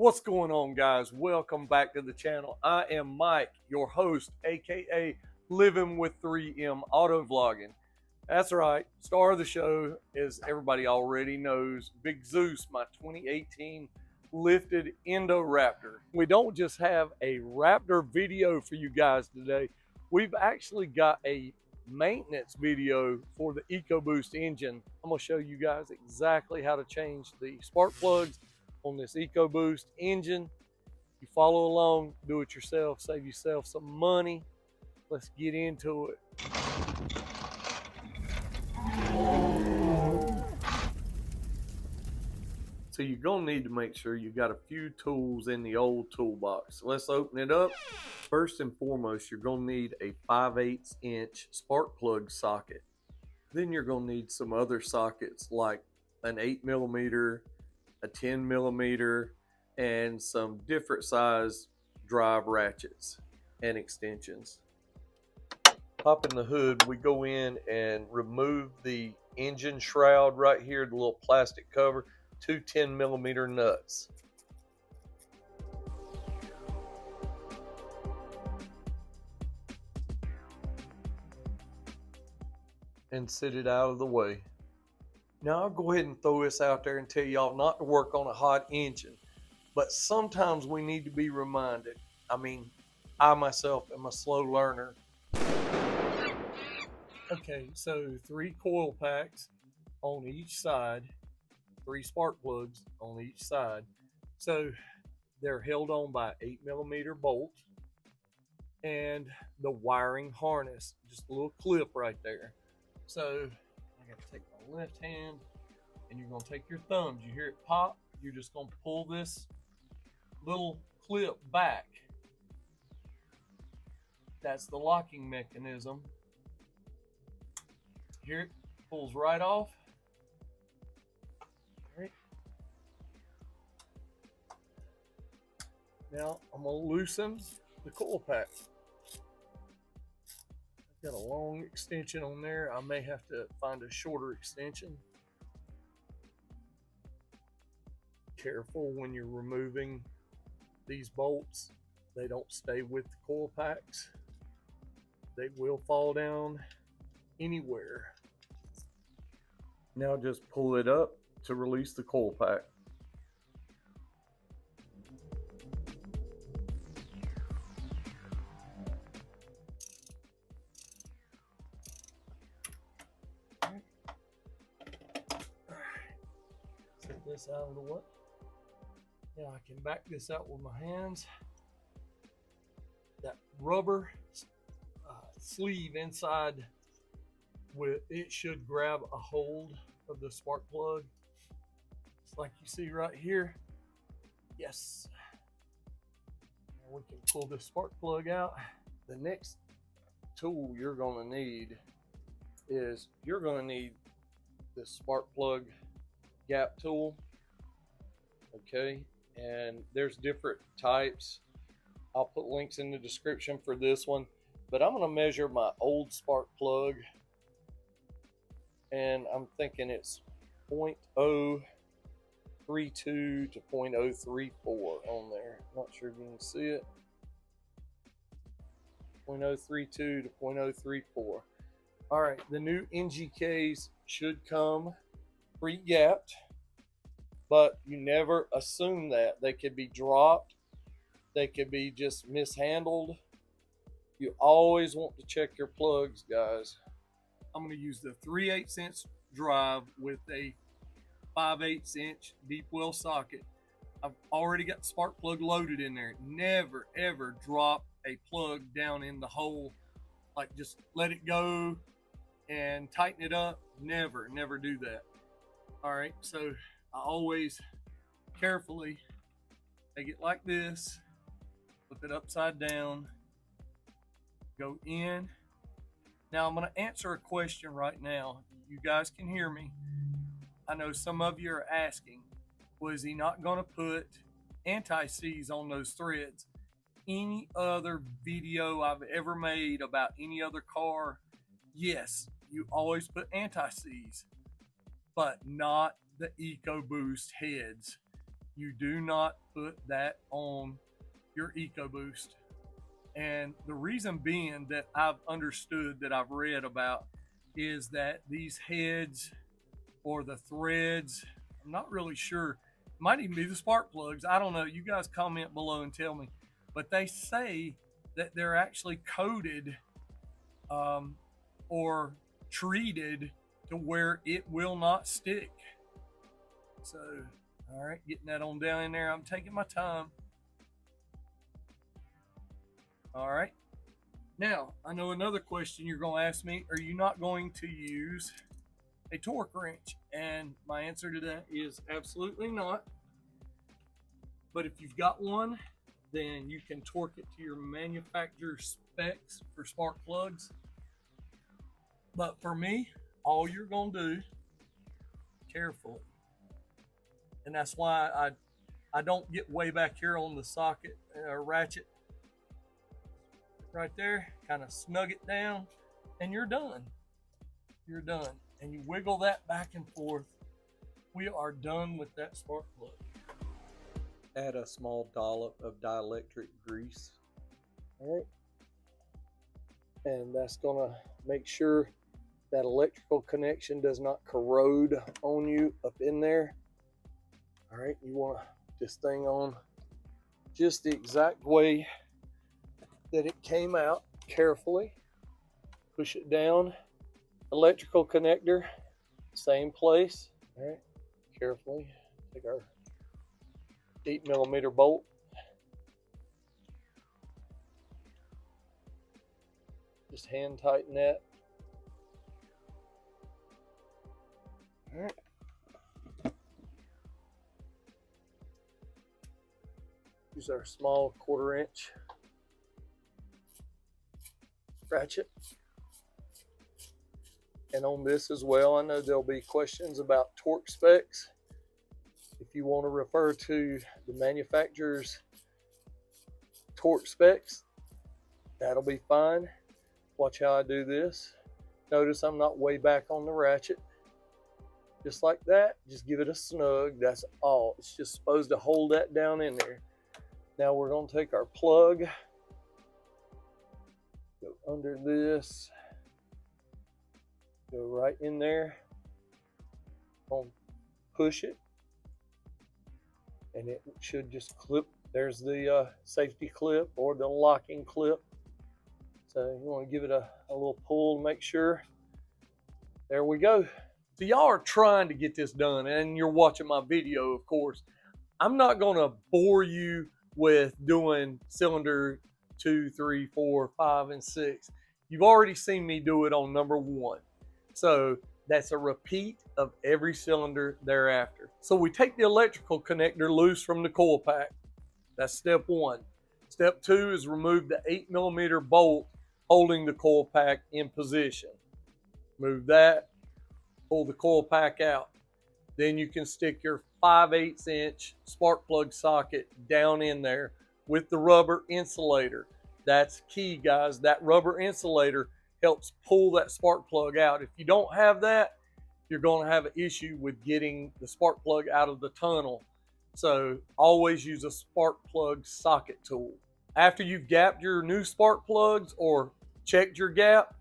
What's going on, guys? Welcome back to the channel. I am Mike, your host, aka Living with 3M Auto Vlogging. That's right, star of the show, as everybody already knows, Big Zeus, my 2018 lifted Indo Raptor. We don't just have a Raptor video for you guys today. We've actually got a maintenance video for the EcoBoost engine. I'm going to show you guys exactly how to change the spark plugs on this EcoBoost engine. You follow along, do it yourself, save yourself some money. Let's get into it. So you're gonna need to make sure you got a few tools in the old toolbox. Let's open it up. First and foremost, you're gonna need a 5/8 inch spark plug socket. Then you're gonna need some other sockets like an 8mm, a 10mm, and some different size drive ratchets and extensions. Popping the hood, we go in and remove the engine shroud right here, the little plastic cover, 2 10mm nuts. And sit it out of the way. Now I'll go ahead and throw this out there and tell y'all not to work on a hot engine, but sometimes we need to be reminded. I myself am a slow learner. Okay, so 3 coil packs on each side, 3 spark plugs on each side. So they're held on by 8mm bolt and the wiring harness, just a little clip right there. So I got to take my left hand and you're going to take your thumbs. You hear it pop, you're just going to pull this little clip back. That's the locking mechanism. Here it pulls right off. All right. Now I'm going to loosen the coil pack. I've got a long extension on there. I may have to find a shorter extension. Careful when you're removing these bolts. They don't stay with the coil packs. They will fall down anywhere. Now just pull it up to release the coil pack. Set this out of the way. Now I can back this out with my hands. That rubber sleeve inside, it should grab a hold of the spark plug. It's like you see right here. Yes. Now we can pull this spark plug out. The next tool you're going to need is this spark plug gap tool. Okay, and there's different types. I'll put links in the description for this one, but I'm going to measure my old spark plug, and I'm thinking it's 0.032 to 0.034 on there. Not sure if you can see it. 0.032 to 0.034. All right, the new NGKs should come pre-gapped, but you never assume that. They could be dropped. They could be just mishandled. You always want to check your plugs, guys. I'm going to use the 3/8 inch drive with a 5/8 inch deep well socket. I've already got the spark plug loaded in there. Never ever drop a plug down in the hole. Like just let it go and tighten it up. Never do that. All right, so I always carefully take it like this, flip it upside down, go in. Now I'm going to answer a question right now. You guys can hear me. I know some of you are asking, was he not going to put anti-seize on those threads? Any other video I've ever made about any other car, yes, you always put anti-seize, but not the EcoBoost heads. you do not put that on your EcoBoost. And the reason being that I've understood, that I've read about, is that these heads or the threads, I'm not really sure, it might even be the spark plugs, I don't know, you guys comment below and tell me, but they say that they're actually coated or treated to where it will not stick. So, all right, getting that on down in there. I'm taking my time. All right. Now, I know another question you're going to ask me, are you not going to use a torque wrench? And my answer to that is absolutely not. But if you've got one, then you can torque it to your manufacturer specs for spark plugs. But for me, all you're going to do, carefully, and that's why I don't get way back here on the socket or ratchet. Right there, kind of snug it down, and you're done. You're done. And you wiggle that back and forth. We are done with that spark plug. Add a small dollop of dielectric grease. All right. And that's gonna make sure that electrical connection does not corrode on you up in there. All right, you want to put this thing on just the exact way that it came out, carefully. Push it down. Electrical connector, same place. All right, carefully. Take our 8mm bolt. Just hand tighten that. All right. Use our small 1/4 inch ratchet. And on this as well, I know there'll be questions about torque specs. If you want to refer to the manufacturer's torque specs, that'll be fine. Watch how I do this. Notice I'm not way back on the ratchet. Just like that, just give it a snug, that's all. It's just supposed to hold that down in there. Now we're going to take our plug, go under this, go right in there, push it, and it should just clip. There's the safety clip or the locking clip. So you want to give it a little pull to make sure. There we go. So y'all are trying to get this done, and you're watching my video, of course. I'm not going to bore you with doing cylinder 2, 3, 4, 5, and 6. You've already seen me do it on number 1. So that's a repeat of every cylinder thereafter. So we take the electrical connector loose from the coil pack. That's step 1. Step 2 is remove the 8mm bolt holding the coil pack in position. Move that, pull the coil pack out. Then you can stick your 5/8 inch spark plug socket down in there with the rubber insulator. That's key, guys. That rubber insulator helps pull that spark plug out. If you don't have that, you're going to have an issue with getting the spark plug out of the tunnel. So always use a spark plug socket tool. After you've gapped your new spark plugs or checked your gap,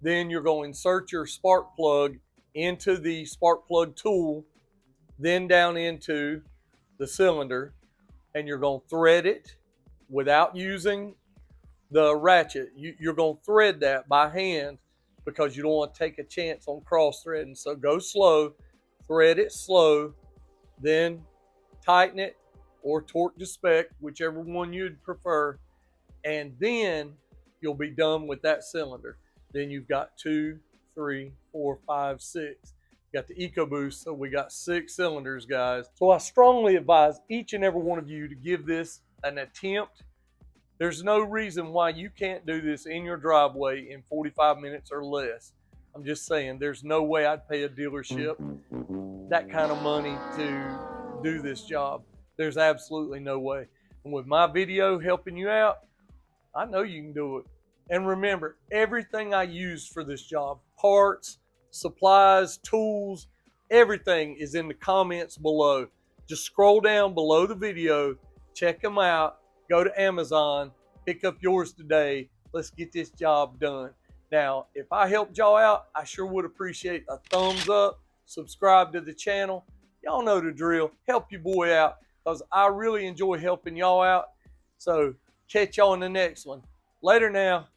then you're going to insert your spark plug into the spark plug tool, then down into the cylinder, and you're going to thread it without using the ratchet. You're going to thread that by hand because you don't want to take a chance on cross threading. So go slow, thread it slow, then tighten it or torque to spec, whichever one you'd prefer, and then you'll be done with that cylinder. Then you've got 2, 3, 4, 5, 6. You got the EcoBoost, so we got 6 cylinders, guys. So I strongly advise each and every one of you to give this an attempt. There's no reason why you can't do this in your driveway in 45 minutes or less. I'm just saying, there's no way I'd pay a dealership that kind of money to do this job. There's absolutely no way. And with my video helping you out, I know you can do it. And remember, everything I use for this job, parts, supplies, tools, everything is in the comments below. Just scroll down below the video, check them out, go to Amazon, pick up yours today. Let's get this job done. Now, if I helped y'all out, I sure would appreciate a thumbs up, subscribe to the channel. Y'all know the drill. Help your boy out because I really enjoy helping y'all out. So catch y'all in the next one. Later now.